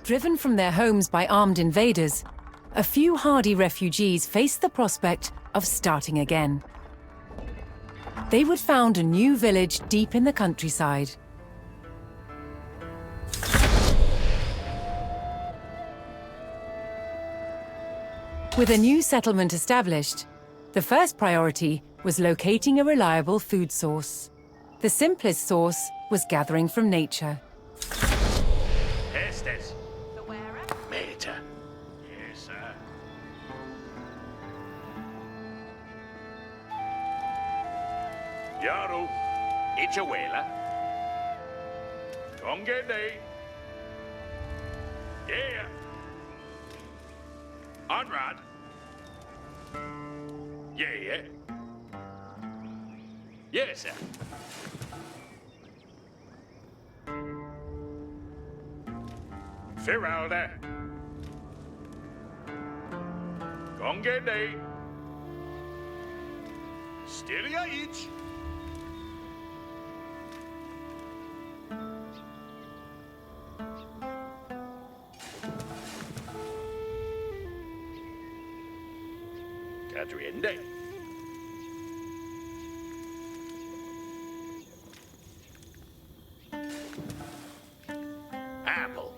Driven from their homes by armed invaders, a few hardy refugees faced the prospect of starting again. They would found a new village deep in the countryside. With a new settlement established, the first priority was locating a reliable food source. The simplest source was gathering from nature. Estes. The wearer? Militia. Yes, sir. Yaru. Ichawela. Tongede. Yeah. Onrad. Yeah. Yes, sir. Firalda. Gongede. Styria each. Cadriende. Apple.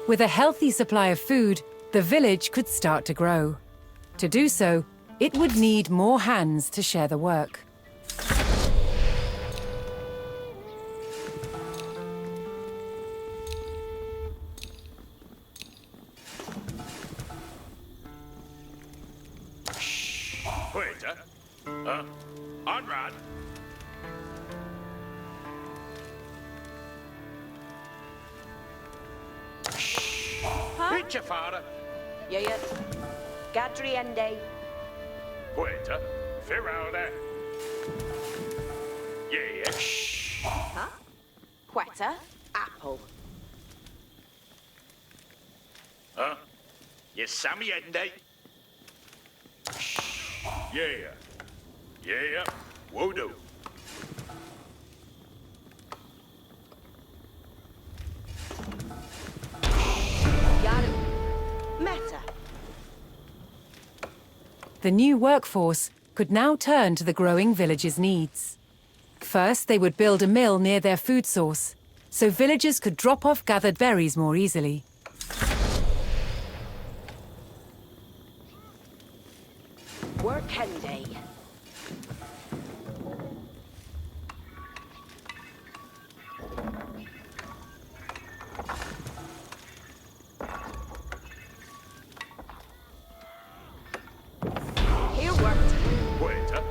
With a healthy supply of food, the village could start to grow. To do so, it would need more hands to share the work. Waiter. Onrad. Which father? Yeah. Gadriende. Waiter. Firalda. Yeah. Huh? Quetta. Apple. Yes, Sammy Ende. Yeah. Wodo. Yaru. Meta. The new workforce could now turn to the growing village's needs. First, they would build a mill near their food source, so villagers could drop off gathered berries more easily. Workende. Here worked. Waiter.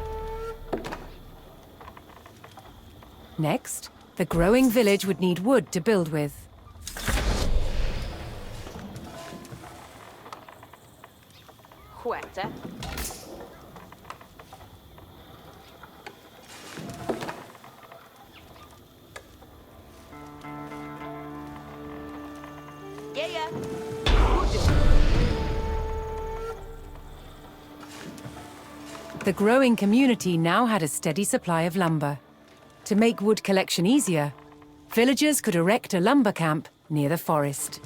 Next, the growing village would need wood to build with. Quetta. Yeah. The growing community now had a steady supply of lumber. To make wood collection easier, villagers could erect a lumber camp near the forest.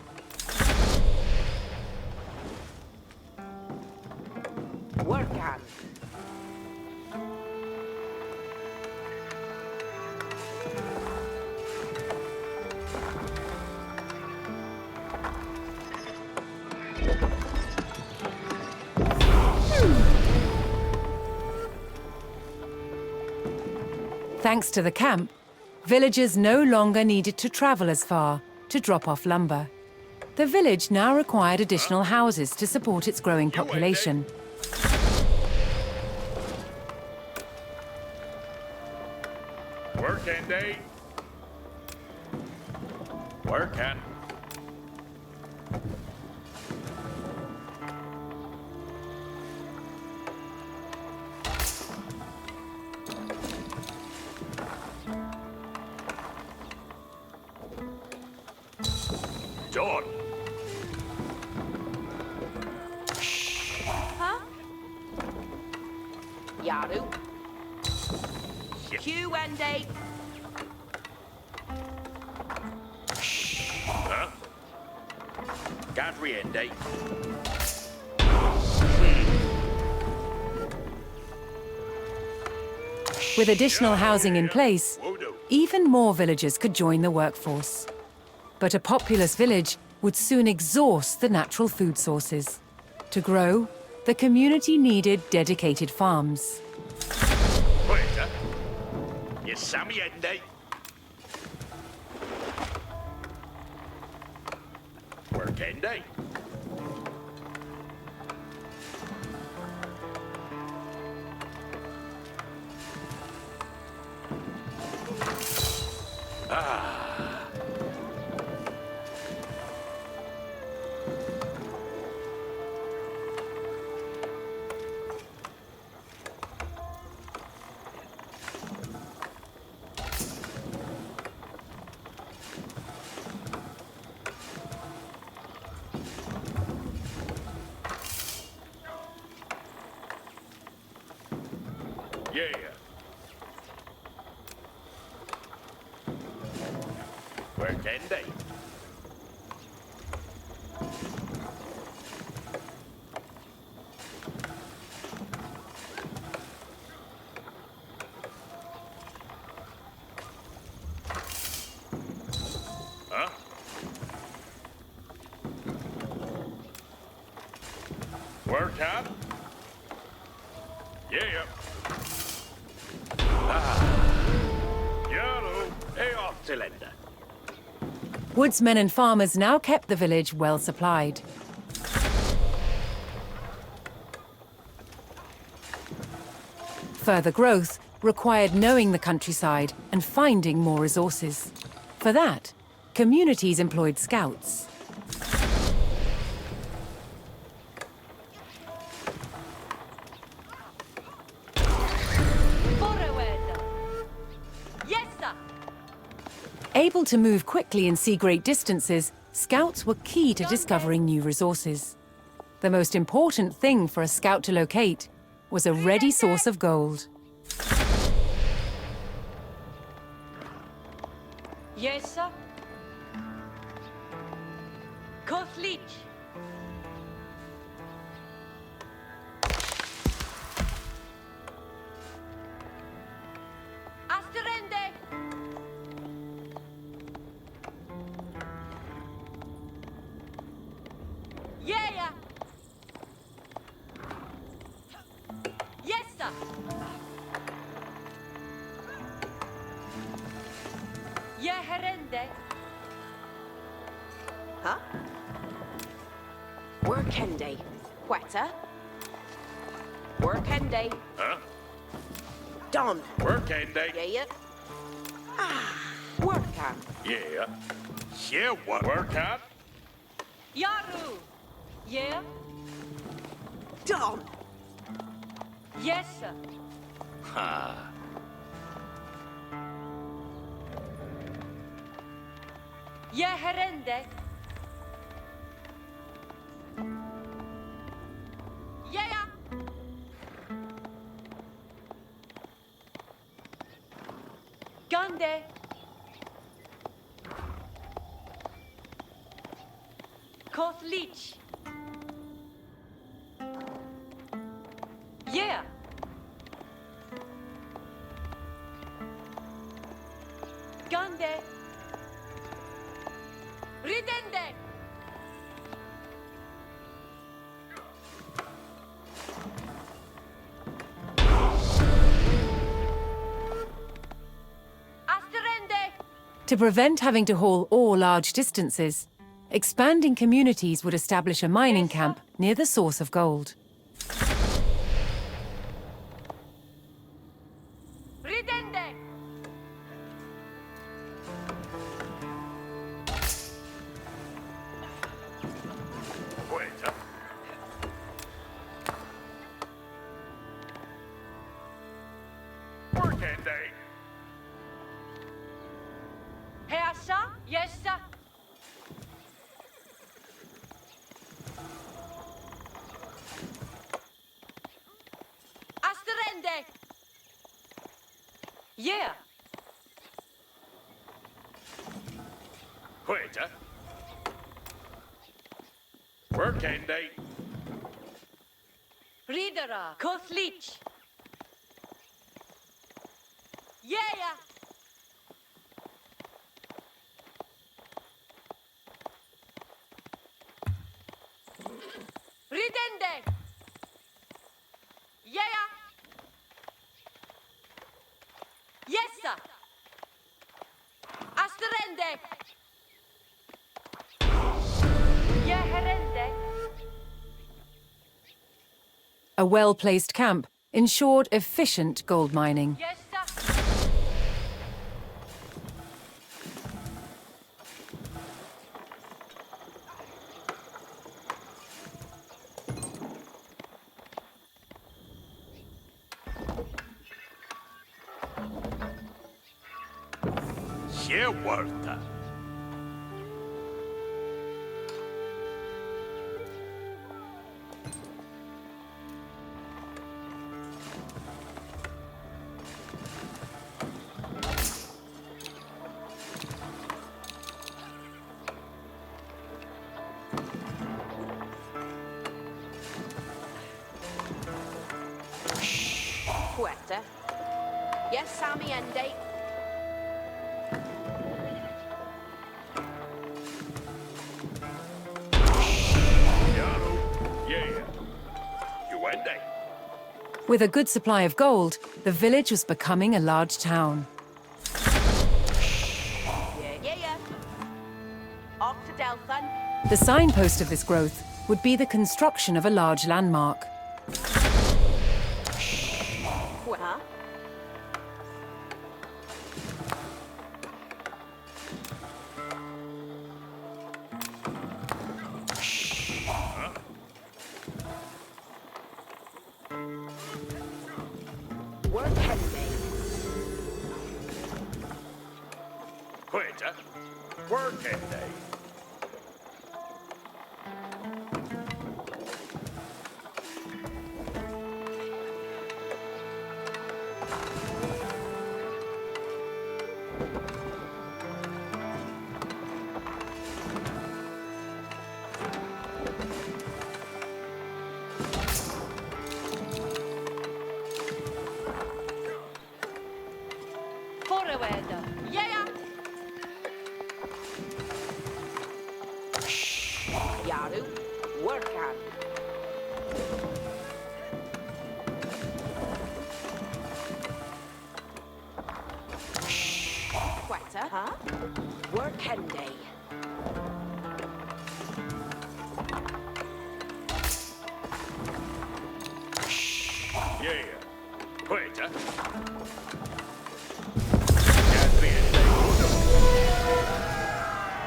Work on. Thanks to the camp, villagers no longer needed to travel as far to drop off lumber. The village now required additional houses to support its growing population. Workende. Workin'. John. Q and A. Huh? Gadriende. With additional housing in place, even more villagers could join the workforce. But a populous village would soon exhaust the natural food sources. To grow, the community needed dedicated farms. Poeta. Yes, Samiende. Workende. Yeah. Workende. Huh? Work out? Yeah. Yellow. Hey, off cylinder. Woodsmen and farmers now kept the village well supplied. Further growth required knowing the countryside and finding more resources. For that, communities employed scouts. Able to move quickly and see great distances, scouts were key to discovering new resources. The most important thing for a scout to locate was a ready source of gold. Yes, sir. Koslich. Asterende. Yeah. Yes, sir. Yeah, herende. Huh? Workende. Quetta. Workende. Huh? Don. Workende. Yeah. Worka. Yeah. Yeah, what? Work out? Yaru. Yeah. Don. Yes, sir. Ha. Yeah, herende. Yeah. Gande. Koslich. Yeah. Gande. Ridende. Asterende. To prevent having to haul ore large distances, expanding communities would establish a mining camp near the source of gold. Ridende. Poeta. Workende. Heasa. Yes, sir. Asterende. Yeah. Quitter. Working day. Ridera. Koslich. Yeah. Ridende. Yeah. Yes, sir. Astrende. Yeah, herende. A well-placed camp ensured efficient gold mining. Yes, sir. Sheer worth. Quetta. Yes, Sammy Ende. Yeah. You went day. With a good supply of gold, the village was becoming a large town. Yeah. Off to Delphin. The signpost of this growth would be the construction of a large landmark. Huh? Work heavy. Quitter. Working day. Forward. Yeah. Yaru. Work on. Quetta. Huh? Work Henday. Yeah. Quitter.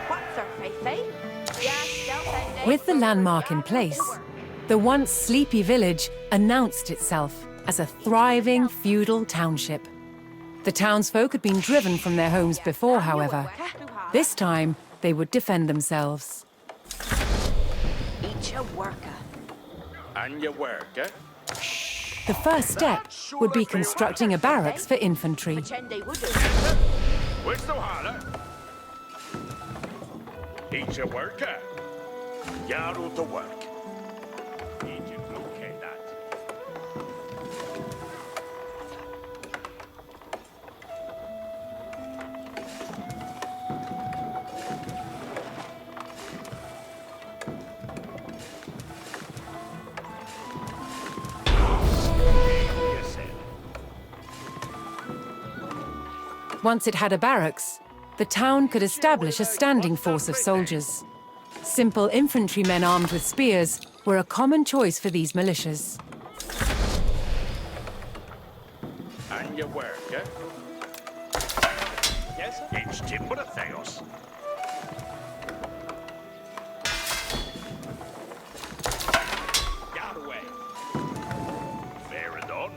What's her face, eh? Yeah, Delphin. With the landmark in place, the once sleepy village announced itself as a thriving feudal township. The townsfolk had been driven from their homes before, however. This time, they would defend themselves. Each a worker. And you work, eh? The first step would be constructing a barracks for infantry. Machende would do. Where's the holler? Each a worker. Yaru to work. Need you to okay that. Yes, sir. Once it had a barracks, the town could establish a standing force of soldiers. Simple infantrymen armed with spears were a common choice for these militias. And you work, eh? Yes, sir. It's timber of Theos. Got away. Fair and on.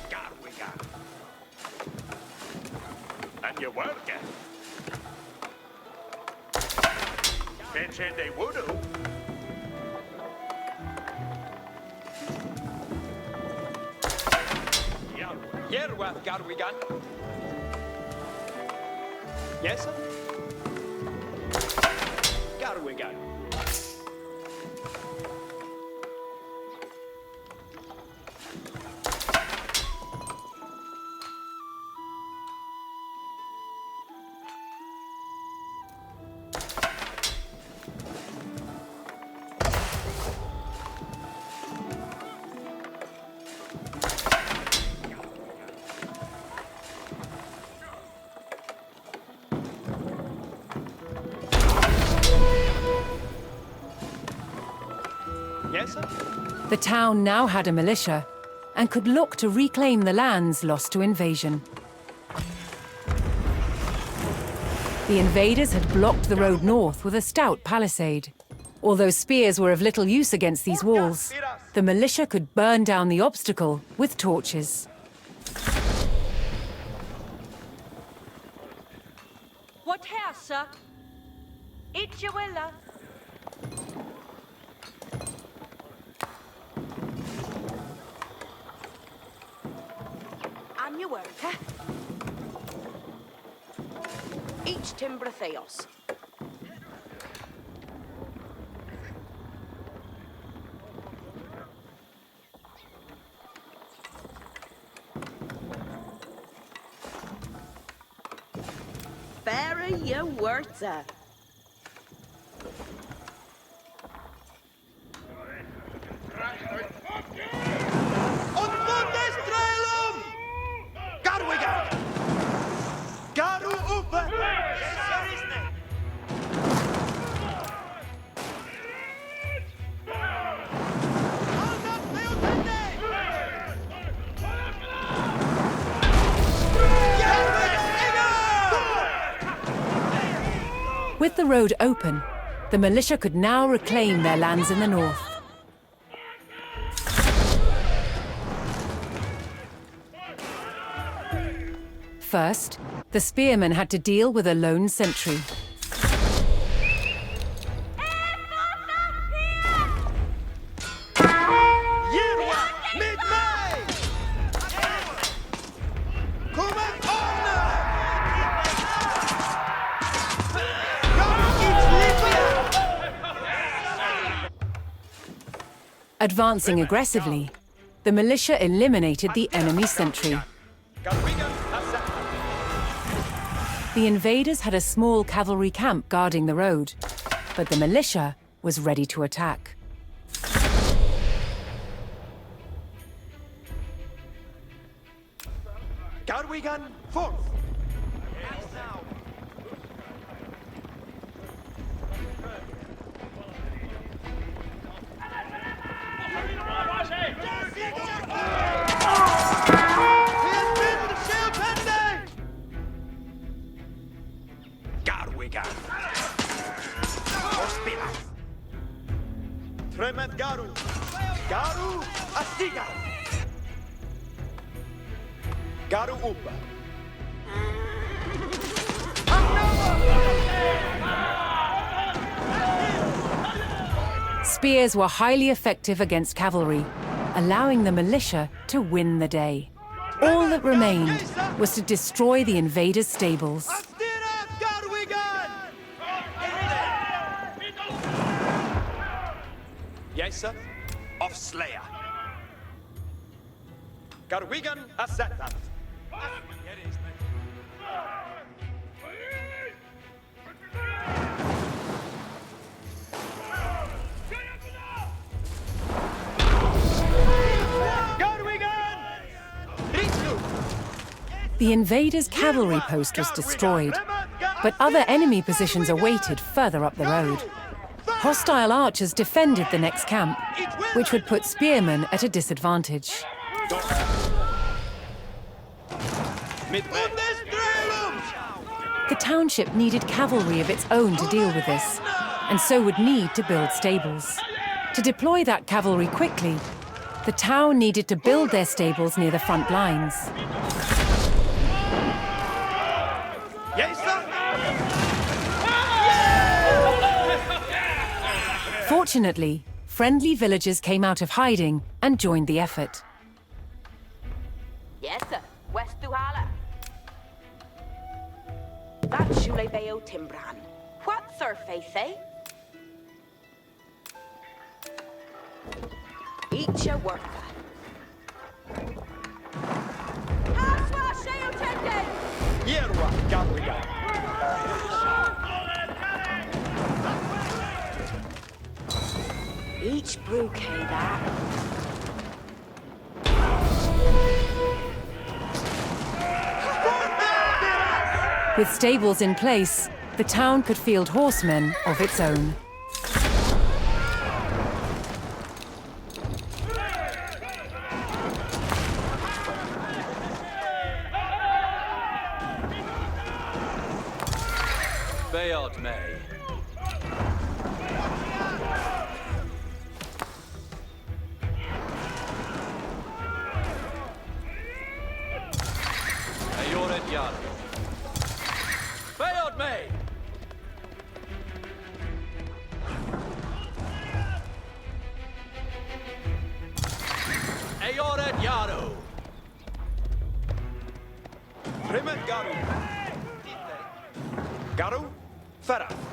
Got we got. And you work, eh? Mention they would do. Yerwath Garwigan. Yes, sir? Garwigan. Yes, sir? The town now had a militia and could look to reclaim the lands lost to invasion. The invaders had blocked the road north with a stout palisade. Although spears were of little use against these walls, the militia could burn down the obstacle with torches. What house, sir? It's your willa. I'm your worker. Each timber theos. Bury your water. Und Bundestrelum! Garwigan! Garu Uppe! With the road open, the militia could now reclaim their lands in the north. First, the spearmen had to deal with a lone sentry. Advancing aggressively, the militia eliminated the enemy sentry. The invaders had a small cavalry camp guarding the road, but the militia was ready to attack. Garwigan forth! Garwigan. Hospila. Tremet Garu! Garu Asiga! Garu Upa! Spears were highly effective against cavalry, allowing the militia to win the day. All that remained was to destroy the invaders' stables. Yes, sir. Of Slayer. Garwigan Asetat. The invaders' cavalry post was destroyed, but other enemy positions awaited further up the road. Hostile archers defended the next camp, which would put spearmen at a disadvantage. The township needed cavalry of its own to deal with this, and so would need to build stables. To deploy that cavalry quickly, the town needed to build their stables near the front lines. Fortunately, friendly villagers came out of hiding and joined the effort. Yes, sir. Stuhala. That's Shule Bayo Timbran. What surface, eh? Eat your worker. Haswa Sheo Tende! Yerwa, Gawiga. Each bouquet that. With stables in place, the town could field horsemen of its own. Bayard May. Ayored Yard. Bayard May. Ayored Yaro. Primet Garu. Garu, Farah.